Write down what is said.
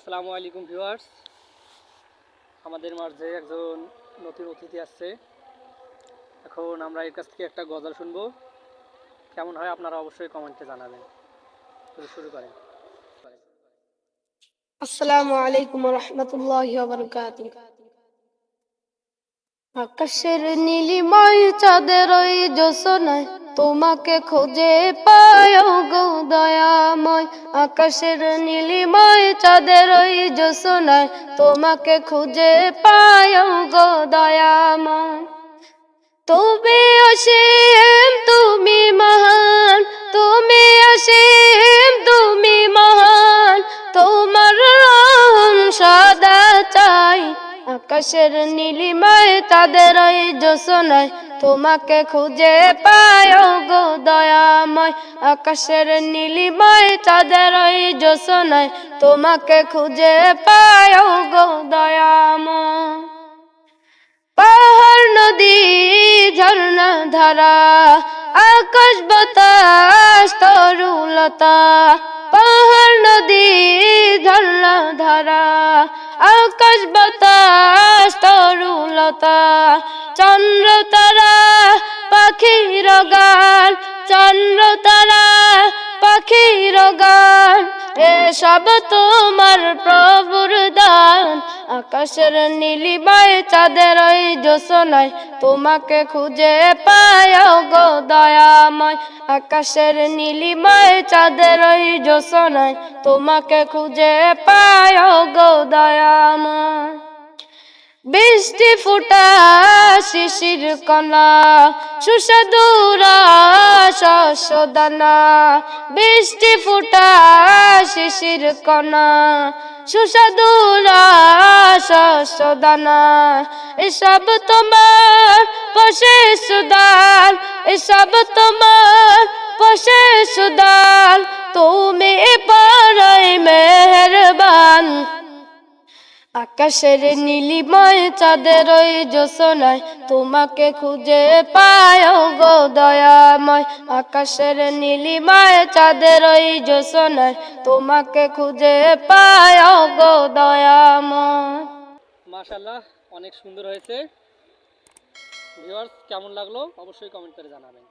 আসসালামু আলাইকুম ভিউয়ার্স, আমাদের মাঝে একজন নতুন অতিথি আসছে। এখন আমরা এর কাছ থেকে একটা গজল শুনবো। কেমন হয় আপনারা অবশ্যই কমেন্টে জানাবেন। শুরু করেন। আসসালামু আলাইকুম ওয়া রাহমাতুল্লাহি ওয়া বারাকাতুহু। আকাশের নীলিময় চাঁদের ওই জ্যোৎস্নায় তোমাকে খুঁজে পাই গো দয়াময়। আকাশের নীলিময় চাঁদের ওই জ্যোৎস্নায় তোমাকে খুঁজে পাই গো দয়াময়। তুমি অসীম, তুমি মহান, তুমি অসীম, তুমি মহান, তোমার রহম সদা চাই। আকাশের নীলিমায় তাদের ওই জ্যোৎস্নায় তোমাকে খুঁজে পাই গো দয়াময়। আকাশের নীলিমায় তাদের ওই জ্যোৎস্নায় তোমাকে খুঁজে পাই গো দয়াময়। পাহাড় নদী ঝর্ণা ধারা আকাশ বাতাস তরুলতা, পাহাড় নদী ঝর্ণা ধারা আকাশ বাতাস তরুলতা, চন্দ্র তারা পাখির গান, চন্দ্র তারা পাখির গান, এসব তোমার প্রভুর দান। আকাশের নীলিমায় চাঁদের ওই জ্যোৎস্নায় তোমাকে খুঁজে পাই গো দয়াময়। আকাশের নীলিমায় চাঁদের ওই জ্যোৎস্নায় তোমাকে খুঁজে পাই গো দয়াময়। বৃষ্টি ফুটা শিশির কণা সুস্বাদু শস্য দানা, বৃষ্টি ফুটা শিশির কণা সুস্বাদু শস্য দানা, এসব তোমার পশে সুদান, এসব তোমার পশে সুদান, তুমি বড়ই মেহেরবান। আকাশের নীলিময় চাঁদের ওই জ্যোৎস্নায় তোমাকে খুঁজে পাই গো দয়াময়। আকাশের নীলিময় চাঁদের ওই জ্যোৎস্নায় তোমাকে খুঁজে পাই গো দয়াময়। মাশাআল্লাহ, অনেক সুন্দর হয়েছে। ভিউয়ার্স, কেমন লাগলো অবশ্যই কমেন্ট করে জানাবেন।